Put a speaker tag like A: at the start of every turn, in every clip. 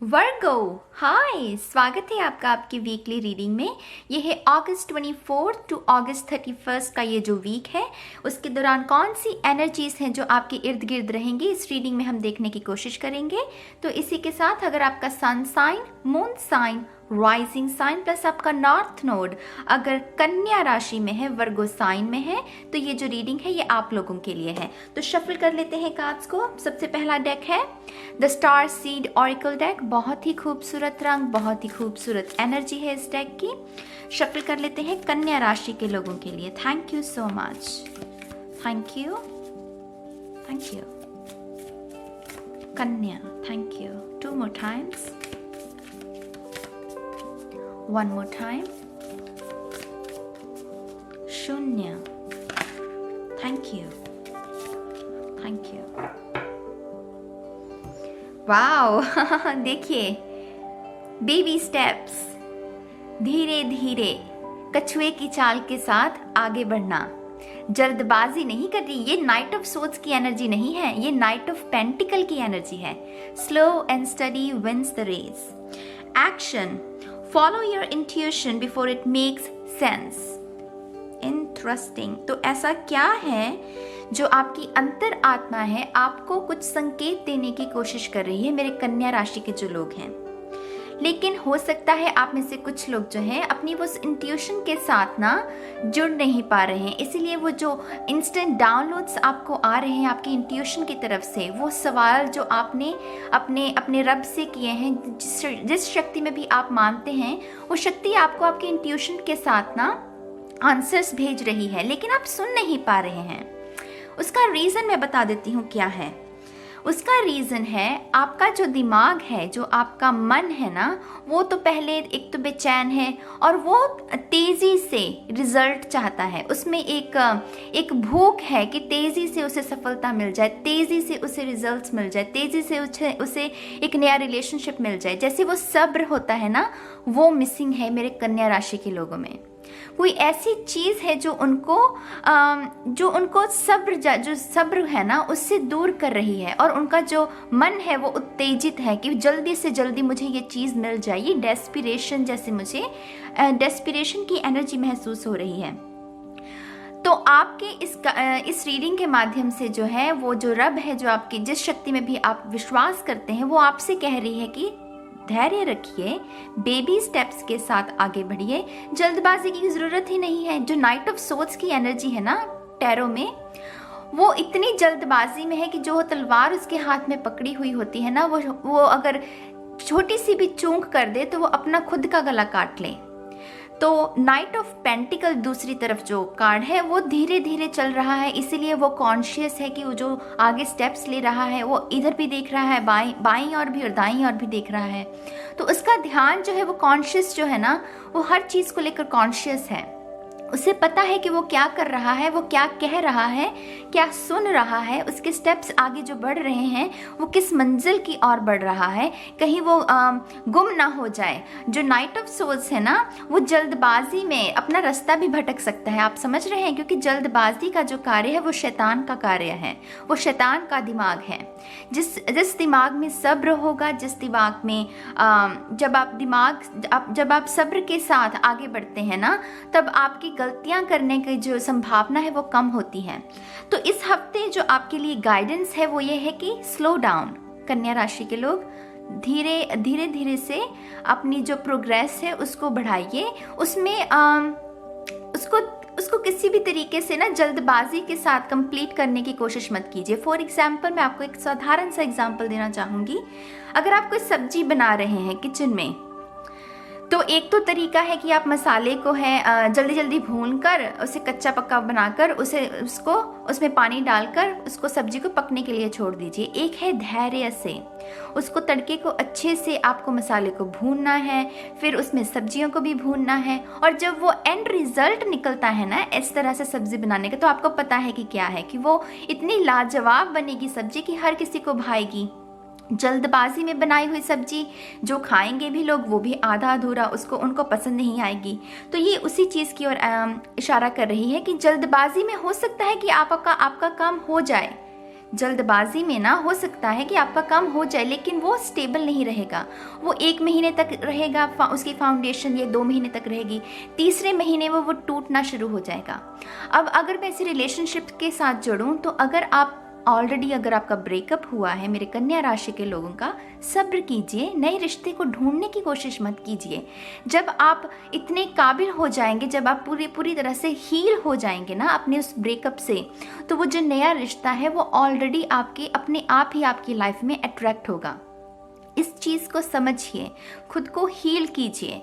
A: वर्गो, हाय, स्वागत है आपका आपकी वीकली रीडिंग में। ये है अगस्त 24 टू अगस्त 31 का ये जो वीक है, उसके दौरान कौन सी एनर्जीज हैं जो आपके इर्द गिर्द रहेंगी, इस रीडिंग में हम देखने की कोशिश करेंगे। तो इसी के साथ अगर आपका sun sign, moon sign, rising sign plus आपका नॉर्थ नोड अगर कन्या राशि में है, वर्गो साइन में है, तो ये जो रीडिंग है ये आप लोगों के लिए है। तो शफल कर लेते हैं कार्ड्स को। सबसे पहला डेक है the star seed oracle deck. बहुत ही खूबसूरत रंग, बहुत ही खूबसूरत एनर्जी है इस डेक की। शफल कर लेते हैं कन्या राशि के लोगों के लिए। Thank you so much, thank you, thank you. Kanya, thank you. 2 more times, 1 more time। शून्य, thank you, thank you. Wow देखिए, बेबी स्टेप्स, धीरे धीरे कछुए की चाल के साथ आगे बढ़ना, जल्दबाजी नहीं कर रही। ये नाइट ऑफ सोर्ड्स की एनर्जी नहीं है, ये नाइट ऑफ पेंटिकल की एनर्जी है। Slow and steady wins the race. Action, follow your intuition before it makes sense. Interesting. तो ऐसा क्या है जो आपकी अंतर आत्मा है आपको कुछ संकेत देने की कोशिश कर रही है, मेरे कन्या राशि के जो लोग हैं। लेकिन हो सकता है आप में से कुछ लोग जो हैं अपनी वो इंट्यूशन के साथ ना जुड़ नहीं पा रहे हैं, इसीलिए वो जो इंस्टेंट डाउनलोड्स आपको आ रहे हैं आपकी इंट्यूशन की तरफ से, वो सवाल जो आपने अपने अपने रब से किए हैं, जिस शक्ति में भी आप मानते हैं, वो शक्ति आपको आपके इंट्यूशन के साथ ना आंसर्स भेज रही है, लेकिन आप सुन नहीं पा रहे हैं। उसका रीज़न मैं बता देती हूँ क्या है। उसका रीज़न है आपका जो दिमाग है, जो आपका मन है ना, वो तो पहले एक तो बेचैन है और वो तेज़ी से रिजल्ट चाहता है। उसमें एक भूख है कि तेज़ी से उसे सफलता मिल जाए, तेज़ी से उसे रिजल्ट्स मिल जाए, तेज़ी से उसे एक नया रिलेशनशिप मिल जाए। जैसे वो सब्र होता है ना, वो मिसिंग है मेरे कन्या राशि के लोगों में। कोई ऐसी चीज़ है जो उनको जो सब्र है ना उससे दूर कर रही है, और उनका जो मन है वो उत्तेजित है कि जल्दी से जल्दी मुझे ये चीज़ मिल जाए। ये डेस्पिरेशन, जैसे मुझे डेस्पिरेशन की एनर्जी महसूस हो रही है। तो आपके इस रीडिंग के माध्यम से जो है, वो जो रब है, जो आपकी जिस शक्ति में भी आप विश्वास करते हैं, वो आपसे कह रही है कि धैर्य रखिए, बेबी स्टेप्स के साथ आगे बढ़िए, जल्दबाजी की ज़रूरत ही नहीं है। जो नाइट ऑफ सोर्ड्स की एनर्जी है ना टैरो में, वो इतनी जल्दबाजी में है कि जो तलवार उसके हाथ में पकड़ी हुई होती है ना, वो अगर छोटी सी भी चूक कर दे तो वो अपना खुद का गला काट ले। तो नाइट ऑफ पेंटिकल दूसरी तरफ जो कार्ड है, वो धीरे धीरे चल रहा है, इसीलिए वो कॉन्शियस है कि वो जो आगे स्टेप्स ले रहा है, वो इधर भी देख रहा है, बाईं और भी और दाईं और भी देख रहा है। तो उसका ध्यान जो है, वो कॉन्शियस जो है ना, वो हर चीज़ को लेकर कॉन्शियस है। उसे पता है कि वो क्या कर रहा है, वो क्या कह रहा है, क्या सुन रहा है, उसके स्टेप्स आगे जो बढ़ रहे हैं वो किस मंजिल की ओर बढ़ रहा है, कहीं वो गुम ना हो जाए। जो नाइट ऑफ सोल्स है ना, वो जल्दबाजी में अपना रास्ता भी भटक सकता है। आप समझ रहे हैं, क्योंकि जल्दबाजी का जो कार्य है वो शैतान का कार्य है, वो शैतान का दिमाग है। जिस दिमाग में सब्र होगा, जिस दिमाग में जब आप सब्र के साथ आगे बढ़ते हैं ना, तब आपकी गलतियां करने की जो संभावना है वो कम होती है। तो इस हफ्ते जो आपके लिए गाइडेंस है वो ये है कि स्लो डाउन, कन्या राशि के लोग धीरे धीरे से अपनी जो प्रोग्रेस है उसको बढ़ाइए। उसमें उसको किसी भी तरीके से ना जल्दबाजी के साथ कंप्लीट करने की कोशिश मत कीजिए। फॉर एग्जाम्पल, मैं आपको एक साधारण सा एग्जाम्पल देना चाहूँगी। अगर आप कोई सब्जी बना रहे हैं किचन में, तो एक तो तरीका है कि आप मसाले को है जल्दी जल्दी भूनकर उसे कच्चा पक्का बनाकर उसमें पानी डालकर उसको सब्जी को पकने के लिए छोड़ दीजिए। एक है धैर्य से उसको तड़के को अच्छे से आपको मसाले को भूनना है, फिर उसमें सब्जियों को भी भूनना है, और जब वो एंड रिजल्ट निकलता है ना इस तरह से सब्जी बनाने का, तो आपको पता है कि क्या है, कि वो इतनी लाजवाब बनेगी सब्जी कि हर किसी को भाएगी। जल्दबाजी में बनाई हुई सब्जी जो खाएंगे भी लोग, वो भी आधा अधूरा, उनको पसंद नहीं आएगी। तो ये उसी चीज़ की ओर इशारा कर रही है कि जल्दबाजी में हो सकता है कि आपका काम हो जाए, जल्दबाजी में ना हो सकता है कि आपका काम हो जाए, लेकिन वो स्टेबल नहीं रहेगा। वो 1 महीने तक रहेगा, उसकी फाउंडेशन ये 2 महीने तक रहेगी, तीसरे महीने वो टूटना शुरू हो जाएगा। अब अगर मैं इसे रिलेशनशिप के साथ जोड़ूं तो अगर आपका ब्रेकअप हुआ है, मेरे कन्या राशि के लोगों का, सब्र कीजिए, नए रिश्ते को ढूंढने की कोशिश मत कीजिए। जब आप इतने काबिल हो जाएंगे, जब आप पूरी तरह से हील हो जाएंगे ना अपने उस ब्रेकअप से, तो वो जो नया रिश्ता है वो ऑलरेडी अपने आप ही आपकी लाइफ में अट्रैक्ट होगा। इस चीज़ को समझिए, खुद को हील कीजिए।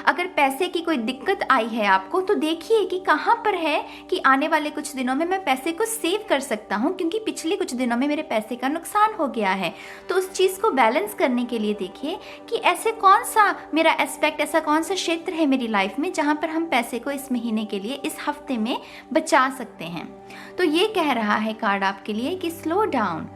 A: अगर पैसे की कोई दिक्कत आई है आपको, तो देखिए कि कहाँ पर है कि आने वाले कुछ दिनों में मैं पैसे को सेव कर सकता हूँ, क्योंकि पिछले कुछ दिनों में मेरे पैसे का नुकसान हो गया है। तो उस चीज़ को बैलेंस करने के लिए देखिए कि ऐसे कौन सा मेरा एस्पेक्ट, ऐसा कौन सा क्षेत्र है मेरी लाइफ में जहाँ पर हम पैसे को इस महीने के लिए, इस हफ्ते में बचा सकते हैं। तो ये कह रहा है कार्ड आपके लिए कि स्लो डाउन,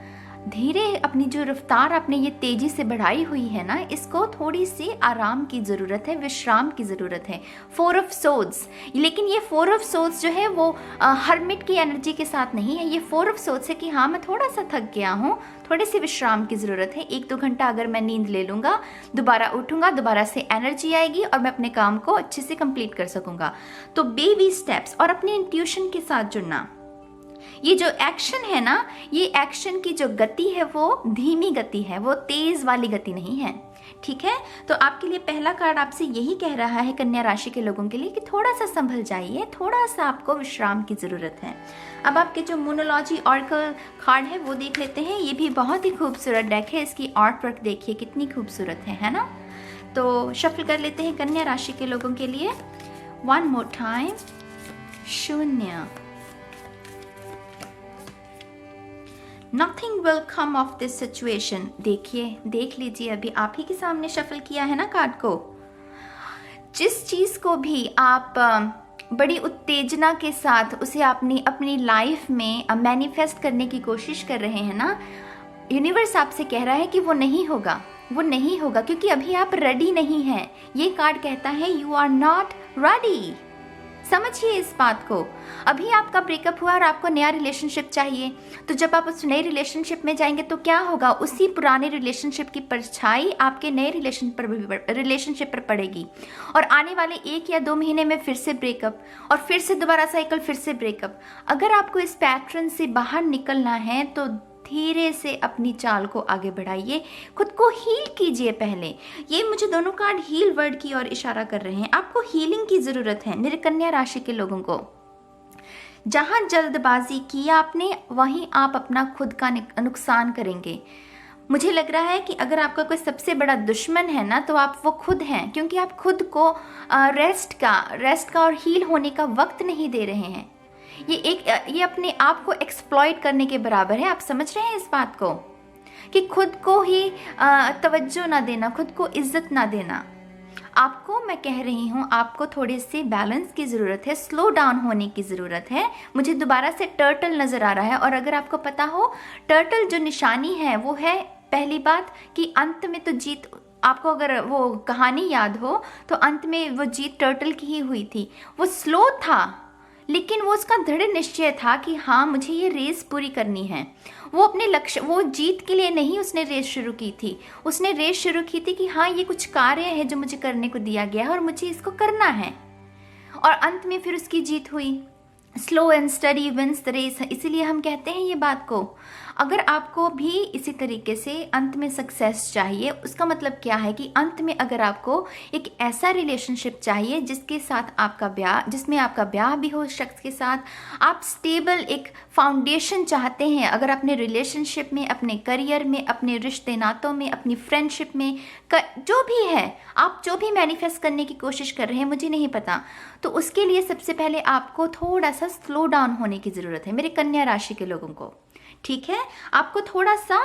A: धीरे, अपनी जो रफ्तार आपने ये तेजी से बढ़ाई हुई है ना, इसको थोड़ी सी आराम की ज़रूरत है, विश्राम की ज़रूरत है। 4 ऑफ सोर्ड्स, लेकिन ये 4 ऑफ सोर्ड्स जो है वो हर्मिट की एनर्जी के साथ नहीं है। ये 4 ऑफ सोर्ड्स है कि हाँ, मैं थोड़ा सा थक गया हूँ, थोड़े से विश्राम की ज़रूरत है। 1-2 घंटा अगर मैं नींद ले लूँगा, दोबारा उठूँगा, दोबारा से एनर्जी आएगी और मैं अपने काम को अच्छे से कंप्लीट कर सकूँगा। तो बेबी स्टेप्स और अपने इंट्यूशन के साथ जुड़ना, ये जो एक्शन है ना, ये एक्शन की जो गति है वो धीमी गति है, वो तेज वाली गति नहीं है। ठीक है, तो आपके लिए पहला कार्ड आपसे यही कह रहा है कन्या राशि के लोगों के लिए कि थोड़ा सा संभल जाइए, थोड़ा सा आपको विश्राम की ज़रूरत है। अब आपके जो मोनोलॉजी ऑरेकल कार्ड है वो देख लेते हैं। ये भी बहुत ही खूबसूरत डेक है, इसकी आर्ट वर्क देखिए कितनी खूबसूरत है ना। तो शफल कर लेते हैं कन्या राशि के लोगों के लिए। 1 मोर टाइम, शून्य। Nothing will come of this situation। देखिए, देख लीजिए, अभी आप ही के सामने शफल किया है ना कार्ड को। जिस चीज़ को भी आप बड़ी उत्तेजना के साथ उसे अपनी लाइफ में मैनिफेस्ट करने की कोशिश कर रहे हैं ना, यूनिवर्स आपसे कह रहा है कि वो नहीं होगा, वो नहीं होगा, क्योंकि अभी आप रेडी नहीं हैं। ये कार्ड कहता है यू आर नॉट रेडी। समझिए इस बात को। अभी आपका ब्रेकअप हुआ और आपको नया रिलेशनशिप चाहिए, तो जब आप उस नए रिलेशनशिप में जाएंगे तो क्या होगा, उसी पुराने रिलेशनशिप की परछाई आपके नए रिलेशनशिप पर पड़ेगी, और आने वाले 1 या 2 महीने में फिर से ब्रेकअप, और फिर से दोबारा साइकिल, फिर से ब्रेकअप। अगर आपको इस पैटर्न से बाहर निकलना है तो धीरे से अपनी चाल को आगे बढ़ाइए, खुद को हील कीजिए पहले। ये मुझे दोनों कार्ड हील वर्ड की ओर इशारा कर रहे हैं। आपको हीलिंग की ज़रूरत है मेरे कन्या राशि के लोगों को। जहाँ जल्दबाजी की आपने, वहीं आप अपना खुद का नुकसान करेंगे। मुझे लग रहा है कि अगर आपका कोई सबसे बड़ा दुश्मन है ना, तो आप वो खुद हैं, क्योंकि आप खुद को रेस्ट का और हील होने का वक्त नहीं दे रहे हैं। ये अपने आप को एक्सप्लॉइट करने के बराबर है। आप समझ रहे हैं इस बात को कि खुद को ही तवज्जो ना देना, खुद को इज्जत ना देना। आपको मैं कह रही हूँ, आपको थोड़े से बैलेंस की ज़रूरत है, स्लो डाउन होने की ज़रूरत है। मुझे दोबारा से टर्टल नज़र आ रहा है, और अगर आपको पता हो, टर्टल जो निशानी है वो है, पहली बात कि अंत में तो जीत, आपको अगर वो कहानी याद हो तो अंत में वो जीत टर्टल की ही हुई थी। वो स्लो था, लेकिन वो उसका दृढ़ निश्चय था कि हाँ, मुझे ये रेस पूरी करनी है। वो अपने लक्ष्य, वो जीत के लिए नहीं उसने रेस शुरू की थी, उसने रेस शुरू की थी कि हाँ, ये कुछ कार्य है जो मुझे करने को दिया गया है और मुझे इसको करना है, और अंत में फिर उसकी जीत हुई। Slow and steady wins the race. इसीलिए हम कहते हैं ये बात को। अगर आपको भी इसी तरीके से अंत में सक्सेस चाहिए, उसका मतलब क्या है कि अंत में अगर आपको एक ऐसा रिलेशनशिप चाहिए जिसके साथ आपका ब्याह, जिसमें आपका ब्याह भी हो शख्स के साथ, आप स्टेबल एक फाउंडेशन चाहते हैं, अगर अपने रिलेशनशिप में, अपने करियर में, अपने रिश्ते नातों में, अपनी फ्रेंडशिप में, जो भी है, आप जो भी मैनिफेस्ट करने की कोशिश कर रहे हैं, मुझे नहीं पता, तो उसके लिए सबसे पहले आपको थोड़ा सा स्लो डाउन होने की ज़रूरत है मेरे कन्या राशि के लोगों को। ठीक है, आपको थोड़ा सा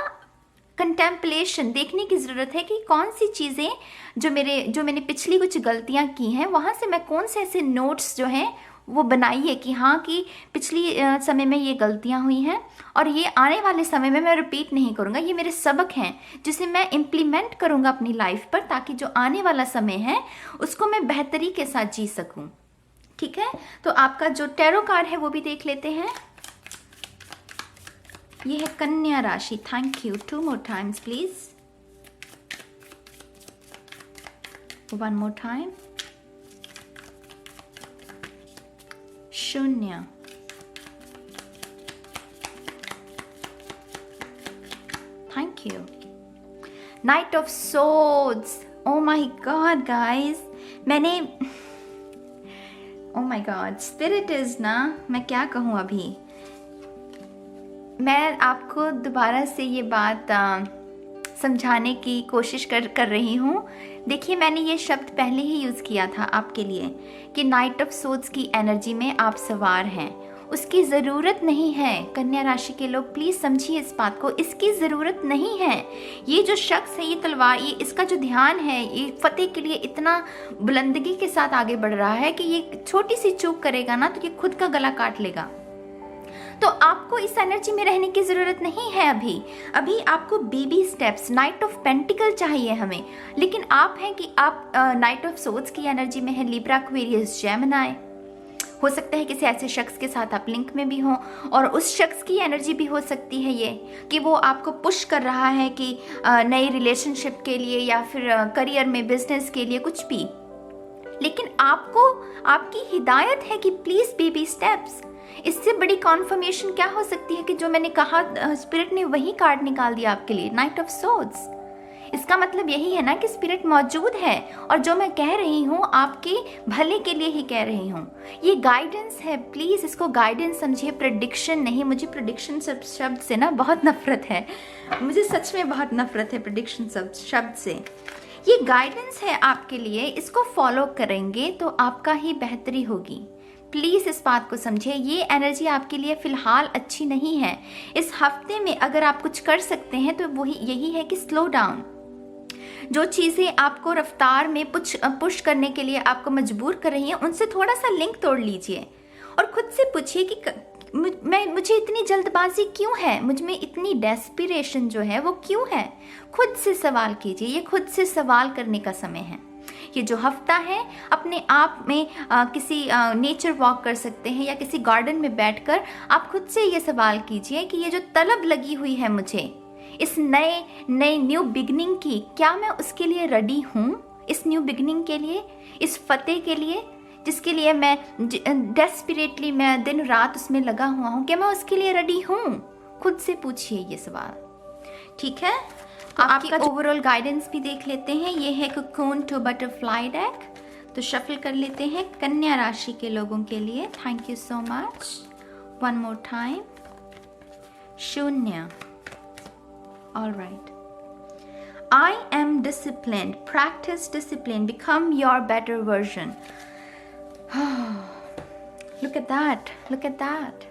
A: कंटेम्पलेशन देखने की ज़रूरत है कि कौन सी चीज़ें जो मैंने पिछली कुछ गलतियां की हैं, वहाँ से मैं कौन से ऐसे नोट्स जो हैं वो बनाइए कि हाँ, कि पिछली समय में ये गलतियां हुई हैं और ये आने वाले समय में मैं रिपीट नहीं करूँगा। ये मेरे सबक हैं जिसे मैं इम्प्लीमेंट करूँगा अपनी लाइफ पर, ताकि जो आने वाला समय है उसको मैं बेहतरी के साथ जी सकूँ। ठीक है, तो आपका जो टैरो कार्ड है वो भी देख लेते हैं। ये है कन्या राशि। Thank you. 2 more times please. 1 more time। शून्य। Thank you. Knight of swords. Oh my god guys, मैंने oh my god, spirit is ना, मैं क्या कहूँ अभी। मैं आपको दोबारा से ये बात समझाने की कोशिश कर रही हूँ। देखिए, मैंने ये शब्द पहले ही यूज़ किया था आपके लिए कि नाइट ऑफ सोर्ड्स की एनर्जी में आप सवार हैं। उसकी ज़रूरत नहीं है। कन्या राशि के लोग प्लीज़ समझिए इस बात को, इसकी ज़रूरत नहीं है। ये जो शख्स है, ये तलवार, ये इसका जो ध्यान है, ये फतेह के लिए इतना बुलंदगी के साथ आगे बढ़ रहा है कि ये छोटी सी चूक करेगा ना तो ये खुद का गला काट लेगा। तो आपको इस एनर्जी में रहने की ज़रूरत नहीं है। अभी आपको baby steps, night of pentacle चाहिए हमें। लेकिन आप हैं कि आप नाइट ऑफ सोर्ड्स की एनर्जी में है, लिब्रा, एक्वेरियस, जेमिनी। हो सकता है किसी ऐसे शख्स के साथ आप लिंक में भी हो, और उस शख्स की एनर्जी भी हो सकती है ये कि वो आपको पुश कर रहा है कि नई रिलेशनशिप के लिए या फिर करियर में, बिजनेस के लिए, कुछ भी। लेकिन आपको, आपकी हिदायत है कि प्लीज बेबी स्टेप्स। इससे बड़ी कॉन्फर्मेशन क्या हो सकती है कि जो मैंने कहा, स्पिरिट ने वही कार्ड निकाल दिया आपके लिए, नाइट ऑफ सोर्ड्स। इसका मतलब यही है ना कि स्पिरिट मौजूद है, और जो मैं कह रही हूँ आपके भले के लिए ही कह रही हूँ। ये गाइडेंस है, प्लीज इसको गाइडेंस समझिए, प्रेडिक्शन नहीं। मुझे प्रेडिक्शन शब्द से ना बहुत नफरत है, मुझे सच में बहुत नफरत है प्रेडिक्शन शब्द से। ये गाइडेंस है आपके लिए, इसको फॉलो करेंगे तो आपका ही बेहतरी होगी। प्लीज इस बात को समझिए, ये एनर्जी आपके लिए फिलहाल अच्छी नहीं है। इस हफ्ते में अगर आप कुछ कर सकते हैं तो वही यही है कि स्लो डाउन। जो चीजें आपको रफ्तार में पुश करने के लिए आपको मजबूर कर रही हैं, उनसे थोड़ा सा लिंक तोड़ लीजिए और खुद से पूछिए कि मुझे इतनी जल्दबाजी क्यों है, मुझ में इतनी डेस्पिरेशन जो है वो क्यों है। खुद से सवाल कीजिए, ये खुद से सवाल करने का समय है। ये जो हफ्ता है, अपने आप में किसी नेचर वॉक कर सकते हैं या किसी गार्डन में बैठकर आप खुद से ये सवाल कीजिए कि ये जो तलब लगी हुई है मुझे इस नए न्यू बिगनिंग की, क्या मैं उसके लिए रेडी हूँ? इस न्यू बिगनिंग के लिए, इस फतेह के लिए जिसके लिए मैं डेस्परेटली मैं दिन रात उसमें लगा हुआ हूँ, क्या मैं उसके लिए रेडी हूँ? खुद से पूछिए ये सवाल, ठीक है? तो आपका ओवरऑल गाइडेंस भी देख लेते हैं। ये है कोकून टू बटरफ्लाई डेक, तो शफल कर लेते हैं कन्या राशि के लोगों के लिए। Thank you so much. 1 more time. शून्य। All right. I am disciplined. Practice discipline. Become your better version. Look at that. Look at that.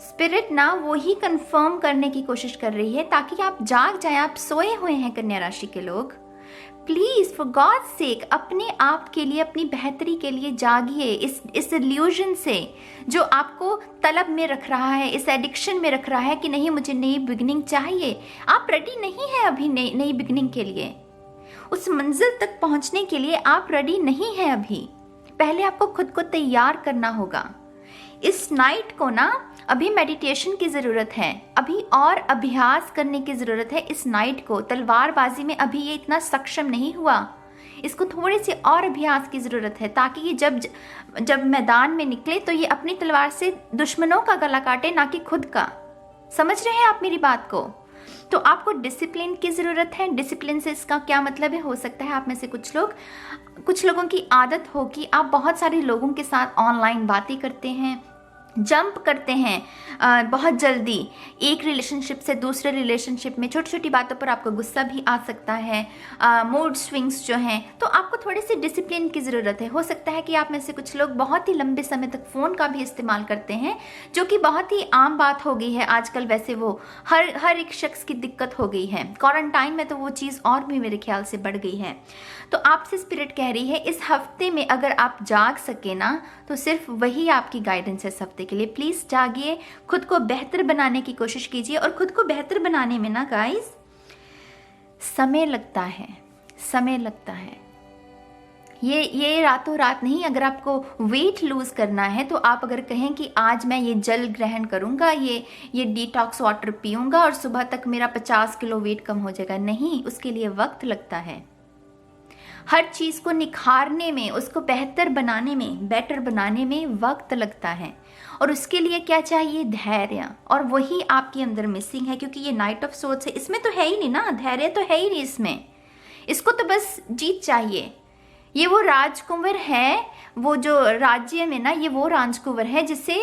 A: Spirit ना वो ही कंफर्म करने की कोशिश कर रही है ताकि आप जाग जाए। आप सोए हुए हैं कन्या राशि के लोग, प्लीज फॉर गॉड सेक अपने आप के लिए, अपनी बेहतरी के लिए जागिए। इस इल्यूजन से जो आपको तलब में रख रहा है, इस एडिक्शन में रख रहा है कि नहीं मुझे नई बिगनिंग चाहिए। आप रेडी नहीं है अभी नई बिगनिंग के लिए। उस मंजिल तक पहुंचने के लिए आप रेडी नहीं है अभी। पहले आपको खुद को तैयार करना होगा। इस नाइट को ना अभी मेडिटेशन की ज़रूरत है, अभी और अभ्यास करने की ज़रूरत है। इस नाइट को तलवारबाजी में अभी ये इतना सक्षम नहीं हुआ, इसको थोड़े से और अभ्यास की ज़रूरत है ताकि ये जब मैदान में निकले तो ये अपनी तलवार से दुश्मनों का गला काटे, ना कि खुद का। समझ रहे हैं आप मेरी बात को? तो आपको डिसिप्लिन की ज़रूरत है। डिसिप्लिन से इसका क्या मतलब है? हो सकता है आप में से कुछ लोगों की आदत हो कि आप बहुत सारे लोगों के साथ ऑनलाइन बातें करते हैं, जंप करते हैं बहुत जल्दी एक रिलेशनशिप से दूसरे रिलेशनशिप में। छोटी छोटी बातों पर आपको गुस्सा भी आ सकता है, मूड स्विंग्स जो हैं। तो आपको थोड़ी सी डिसिप्लिन की ज़रूरत है। हो सकता है कि आप में से कुछ लोग बहुत ही लंबे समय तक फ़ोन का भी इस्तेमाल करते हैं, जो कि बहुत ही आम बात हो गई है आजकल। वैसे वो हर एक शख्स की दिक्कत हो गई है। क्वारंटाइन में तो वो चीज़ और भी मेरे ख्याल से बढ़ गई है। तो आपसे स्पिरिट कह रही है इस हफ्ते में अगर आप जाग सके ना, तो सिर्फ वही आपकी गाइडेंस है इस हफ्ते के लिए। प्लीज जागिए, खुद को बेहतर बनाने की कोशिश कीजिए। और खुद को बेहतर बनाने में ना गाइस समय लगता है, समय लगता है। ये रातों रात नहीं। अगर आपको वेट लूज करना है तो आप अगर कहें कि आज मैं ये जल ग्रहण करूंगा, ये डिटॉक्स वाटर पीऊंगा और सुबह तक मेरा 50 किलो वेट कम हो जाएगा, नहीं, उसके लिए वक्त लगता है। हर चीज को निखारने में, उसको बेहतर बनाने में, बेटर बनाने में वक्त लगता है। और उसके लिए क्या चाहिए? धैर्य। और वही आपके अंदर मिसिंग है, क्योंकि ये नाइट ऑफ सोर्ड्स है, इसमें तो है ही नहीं ना, धैर्य तो है ही नहीं इसमें। इसको तो बस जीत चाहिए। ये वो राजकुंवर है, वो जो राज्य में ना, ये वो राजकुंवर है जिसे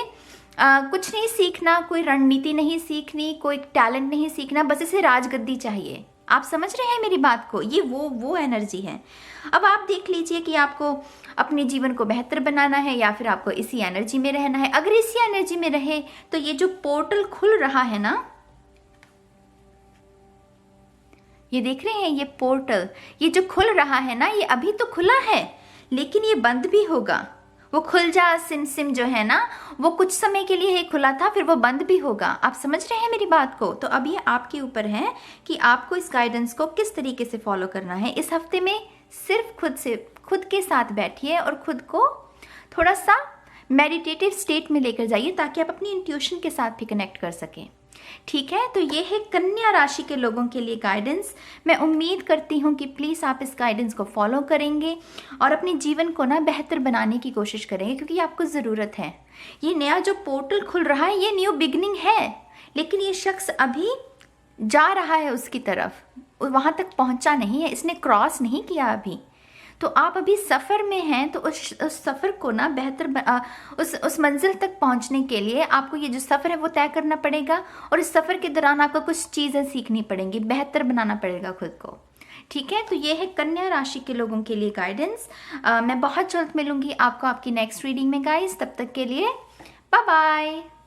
A: कुछ नहीं सीखना, कोई रणनीति नहीं सीखनी, कोई टैलेंट नहीं सीखना, बस इसे राजगद्दी चाहिए। आप समझ रहे हैं मेरी बात को? ये वो एनर्जी है। अब आप देख लीजिए कि आपको अपने जीवन को बेहतर बनाना है या फिर आपको इसी एनर्जी में रहना है। अगर इसी एनर्जी में रहे तो ये जो पोर्टल खुल रहा है ना, ये देख रहे हैं, ये पोर्टल, ये जो खुल रहा है ना, ये अभी तो खुला है लेकिन ये बंद भी होगा। वो खुल जा सिम सिम जो है ना, वो कुछ समय के लिए ही खुला था, फिर वो बंद भी होगा। आप समझ रहे हैं मेरी बात को? तो अब ये आपके ऊपर है कि आपको इस गाइडेंस को किस तरीके से फॉलो करना है। इस हफ्ते में सिर्फ खुद के साथ बैठिए और खुद को थोड़ा सा मेडिटेटिव स्टेट में लेकर जाइए ताकि आप अपनी इंट्यूशन के साथ भी कनेक्ट कर सकें। ठीक है, तो ये है कन्या राशि के लोगों के लिए गाइडेंस। मैं उम्मीद करती हूँ कि प्लीज़ आप इस गाइडेंस को फॉलो करेंगे और अपने जीवन को ना बेहतर बनाने की कोशिश करेंगे, क्योंकि आपको ज़रूरत है। ये नया जो पोर्टल खुल रहा है, ये न्यू बिगनिंग है, लेकिन ये शख्स अभी जा रहा है उसकी तरफ, वहाँ तक पहुँचा नहीं है, इसने क्रॉस नहीं किया अभी। तो आप अभी सफ़र में हैं, तो उस सफ़र को ना बेहतर उस मंजिल तक पहुंचने के लिए आपको ये जो सफ़र है वो तय करना पड़ेगा। और इस सफ़र के दौरान आपको कुछ चीज़ें सीखनी पड़ेंगी, बेहतर बनाना पड़ेगा खुद को। ठीक है, तो ये है कन्या राशि के लोगों के लिए गाइडेंस। मैं बहुत जल्द मिलूंगी आपको आपकी नेक्स्ट रीडिंग में गाइस। तब तक के लिए बाय बाय।